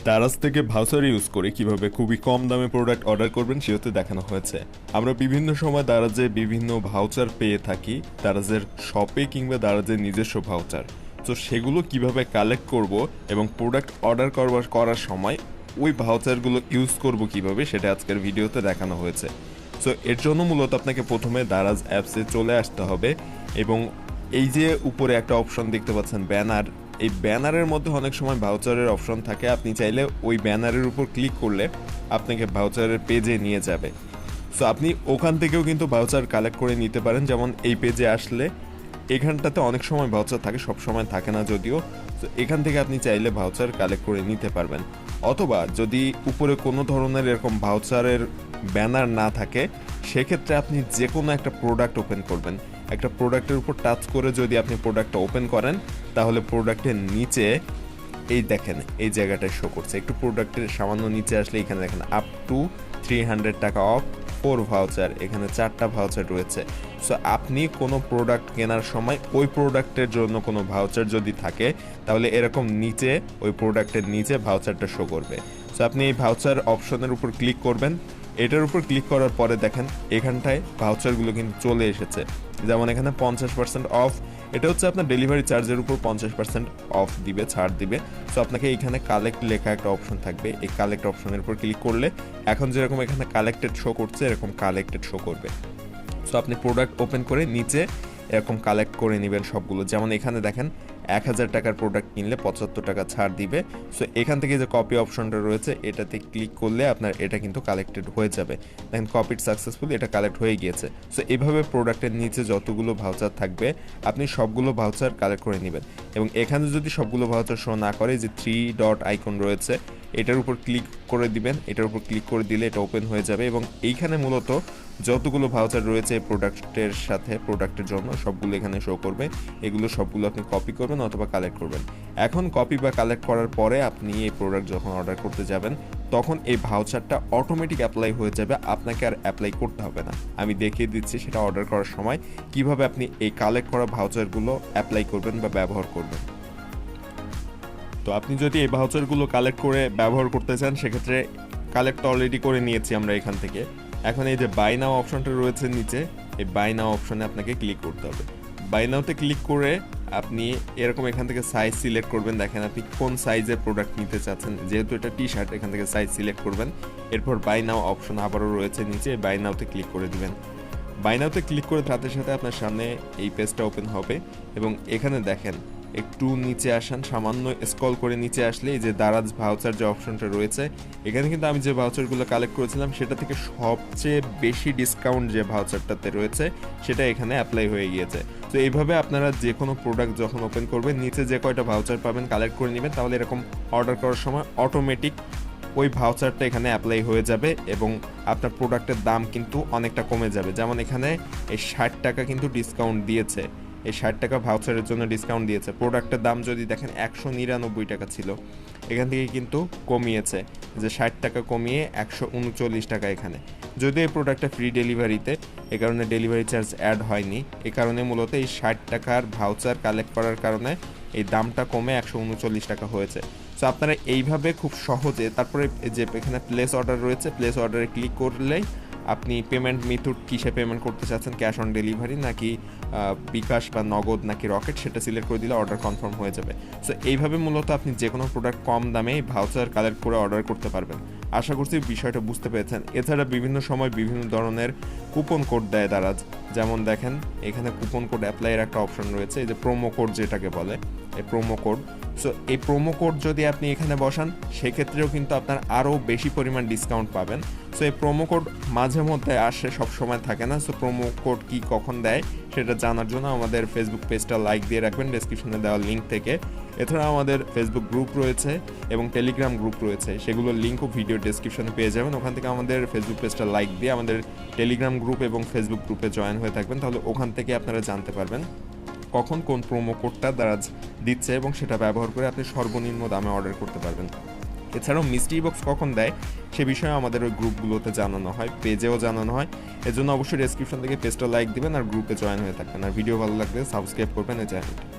দারাজ থেকে voucher use করে কিভাবে খুবই কম দামে প্রোডাক্ট অর্ডার করবেন সেটাতে দেখানো হয়েছে। আমরা বিভিন্ন সময় দারাজে বিভিন্ন ভাউচার পেয়ে থাকি, দারাজের শপে কিংবা দারাজের নিজস্ব ভাউচার। তো সেগুলো কিভাবে কালেক্ট করব এবং প্রোডাক্ট অর্ডার করার সময় ওই ভাউচারগুলো ইউজ করব কিভাবে সেটা আজকের ভিডিওতে দেখানো হয়েছে। সো এর জন্য মূলত আপনাকে প্রথমে দারাজ অ্যাপসে চলে আসতে হবে এবং এই যে উপরে একটা অপশন দেখতে পাচ্ছেন ব্যানার, এই ব্যানারের মধ্যে অনেক সময় ভাউচারের অপশন থাকে। আপনি চাইলে ওই ব্যানারের উপর ক্লিক করলে আপনাকে ভাউচারের পেজে নিয়ে যাবে। সো আপনি ওখান থেকেও কিন্তু ভাউচার কালেক্ট করে নিতে পারেন। যেমন এই পেজে আসলে এখানটাতে অনেক সময় ভাউচার থাকে, সব সময় থাকে না যদিও। তো এখান থেকে আপনি চাইলে ভাউচার কালেক্ট করে নিতে পারবেন। অথবা যদি উপরে কোনো ধরনের এরকম ভাউচারের ব্যানার না থাকে, সেক্ষেত্রে আপনি যে কোনো একটা প্রোডাক্ট ওপেন করবেন। একটা প্রোডাক্টের উপর টাচ করে যদি আপনি প্রোডাক্টটা ওপেন করেন, তাহলে প্রোডাক্টের নিচে এই দেখেন এই জায়গাটায় শো করছে। একটু প্রোডাক্টের সামান্য নিচে আসলে এখানে দেখেন আপ টু 300 টাকা অফ 4 ভাউচার, এখানে 4টা ভাউচার রয়েছে। সো আপনি কোনো প্রোডাক্ট কেনার সময় ওই প্রোডাক্টের জন্য কোনো ভাউচার যদি থাকে, তাহলে এরকম নিচে ওই প্রোডাক্টের নিচে ভাউচারটা শো করবে। সো আপনি এই ভাউচার অপশনের উপর ক্লিক করবেন। এটার উপর ক্লিক করার পরে দেখেন এখানটায় ভাউচারগুলো কিন্তু চলে এসেছে। যেমন এখানে 50% অফ, এটা হচ্ছে আপনার ডেলিভারি চার্জের উপর 50% অফ দিবে, ছাড় দিবে। সো আপনাকে এইখানে কালেক্ট লেখা একটা অপশন থাকবে, এই কালেক্ট অপশনের উপর ক্লিক করলে এখন যেরকম এখানে কালেক্টেড শো করছে এরকম কালেক্টেড শো করবে। সো আপনি প্রোডাক্ট ওপেন করে নিচে এরকম কালেক্ট করে নেবেন সবগুলো। যেমন এখানে দেখেন 1000 টাকার প্রোডাক্ট কিনলে 75 টাকা ছাড় দিবে। সো এখান থেকে যে কপি অপশনটা রয়েছে এটাতে ক্লিক করলে আপনার এটা কিন্তু কালেক্টেড হয়ে যাবে। দেখেন কপিড সাকসেসফুল, এটা কালেক্ট হয়ে গিয়েছে। সো এভাবে প্রোডাক্টের নিচে যতগুলো ভাউচার থাকবে আপনি সবগুলো ভাউচার কালেক্ট করে নেবেন। এবং এখানে যদি সবগুলো ভাউচার শো না করে, যে 3 ডট আইকন রয়েছে এটার উপর ক্লিক করে দিবেন। এটার উপর ক্লিক করে দিলে এটা ওপেন হয়ে যাবে এবং এইখানে মূলত যতগুলো ভাউচার রয়েছে প্রোডাক্টের সাথে, প্রোডাক্টের জন্য সবগুলো এখানে শো করবে। এগুলো সবগুলো আপনি কপি করবেন অথবা কালেক্ট করবেন। এখন কপি বা কালেক্ট করার পরে আপনি এই প্রোডাক্ট যখন অর্ডার করতে যাবেন, তখন এই ভাউচারটা অটোমেটিক অ্যাপ্লাই হয়ে যাবে, আপনাকে আর অ্যাপ্লাই করতে হবে না। আমি দেখিয়ে দিচ্ছি সেটা অর্ডার করার সময় কিভাবে আপনি এই কালেক্ট করা ভাউচারগুলো অ্যাপ্লাই করবেন বা ব্যবহার করবেন। তো আপনি যদি এই ভাউচারগুলো কালেক্ট করে ব্যবহার করতে চান, সেক্ষেত্রে কালেক্ট অলরেডি করে নিয়েছি আমরা এখান থেকে। এখন এই যে বাই নাও অপশনটা রয়েছে নিচে, এই বাই নাও অপশনে আপনাকে ক্লিক করতে হবে। বাই নাওতে ক্লিক করে আপনি এরকম এখান থেকে সাইজ সিলেক্ট করবেন। দেখেন আপনি কোন সাইজের প্রোডাক্ট নিতে চাচ্ছেন, যেহেতু এটা টি শার্ট এখান থেকে সাইজ সিলেক্ট করবেন। এরপর বাই নাও অপশন আবারও রয়েছে নিচে, বাই নাওতে ক্লিক করে দিবেন। বাই নাওতে ক্লিক করে সাথে সাথে আপনার সামনে এই পেজটা ওপেন হবে এবং এখানে দেখেন একটু নিচে আসেন, সামান্য স্ক্রল করে নিচে আসলে এই যে দারাজ ভাউচার যে অপশনটা রয়েছে, এখানে কিন্তু আমি যে ভাউচারগুলো কালেক্ট করেছিলাম সেটা থেকে সবচেয়ে বেশি ডিসকাউন্ট যে ভাউচারটাতে রয়েছে সেটা এখানে অ্যাপ্লাই হয়ে গিয়েছে। তো এইভাবে আপনারা যে কোনো প্রোডাক্ট যখন ওপেন করবেন, নিচে যে কয়টা ভাউচার পাবেন কালেক্ট করে নেবেন, তাহলে এরকম অর্ডার করার সময় অটোমেটিক ওই ভাউচারটা এখানে অ্যাপ্লাই হয়ে যাবে এবং আপনার প্রোডাক্টের দাম কিন্তু অনেকটা কমে যাবে। যেমন এখানে এই 60 টাকা কিন্তু ডিসকাউন্ট দিয়েছে, এই 60 টাকা ভাউচারের জন্য ডিসকাউন্ট দিয়েছে। প্রোডাক্টের দাম যদি দেখেন 199 টাকা ছিল, এখান থেকে কিন্তু কমিয়েছে, যে 60 টাকা কমিয়ে 139 টাকা এখানে। যদি এই প্রোডাক্টটা ফ্রি ডেলিভারিতে, এ কারণে ডেলিভারি চার্জ অ্যাড হয়নি, এ কারণে মূলত এই 60 টাকার ভাউচার কালেক্ট করার কারণে এই দামটা কমে 139 টাকা হয়েছে। সো আপনারা এইভাবে খুব সহজে, তারপরে যে এখানে প্লেস অর্ডার রয়েছে, প্লেস অর্ডারে ক্লিক করলেই আপনি পেমেন্ট মেথড কিসে পেমেন্ট করতে চাচ্ছেন, ক্যাশ অন ডেলিভারি নাকি বিকাশ বা নগদ নাকি রকেট, সেটা সিলেক্ট করে দিলে অর্ডার কনফার্ম হয়ে যাবে। সো এইভাবে মূলত আপনি যে কোনো প্রোডাক্ট কম দামে ভাউচার কালেক্ট করে অর্ডার করতে পারবেন। আশা করছি বিষয়টা বুঝতে পেরেছেন। এছাড়া বিভিন্ন সময় বিভিন্ন ধরনের কুপন কোড দেয় দারাজ। যেমন দেখেন এখানে কুপন কোড অ্যাপ্লাইয়ের একটা অপশন রয়েছে, এই যে প্রোমো কোড যেটাকে বলে, এই প্রোমো কোড। সো এই প্রোমো কোড যদি আপনি এখানে বসান, সেক্ষেত্রেও কিন্তু আপনার আরও বেশি পরিমাণ ডিসকাউন্ট পাবেন। সো এই প্রোমো কোড মাঝে মধ্যে আসে, সব সময় থাকে না। সো প্রোমো কোড কি কখন দেয় সেটা জানার জন্য আমাদের ফেসবুক পেজটা লাইক দিয়ে রাখবেন ডেসক্রিপশনে দেওয়া লিঙ্ক থেকে। এছাড়া আমাদের ফেসবুক গ্রুপ রয়েছে এবং টেলিগ্রাম গ্রুপ রয়েছে, সেগুলোর লিঙ্কও ভিডিও ডেসক্রিপশনে পেয়ে যাবেন। ওখান থেকে আমাদের ফেসবুক পেজটা লাইক দিয়ে আমাদের টেলিগ্রাম গ্রুপ এবং ফেসবুক গ্রুপে জয়েন হয়ে থাকবেন, তাহলে ওখান থেকে আপনারা জানতে পারবেন কখন কোন প্রোমো কোডটা দারাজ দিচ্ছে এবং সেটা ব্যবহার করে আপনি সর্বনিম্ন দামে অর্ডার করতে পারবেন। এছাড়াও মিস্ট্রি বক্স কখন দেয় সে বিষয়ে আমাদের ওই গ্রুপগুলোতে জানানো হয়, পেজেও জানানো হয়। এর জন্য অবশ্যই ডেসক্রিপশন থেকে পেজটা লাইক দিবেন আর গ্রুপে জয়েন হয়ে থাকবেন। আর ভিডিও ভালো লাগলে সাবস্ক্রাইব করবেন এই চ্যানেলটি।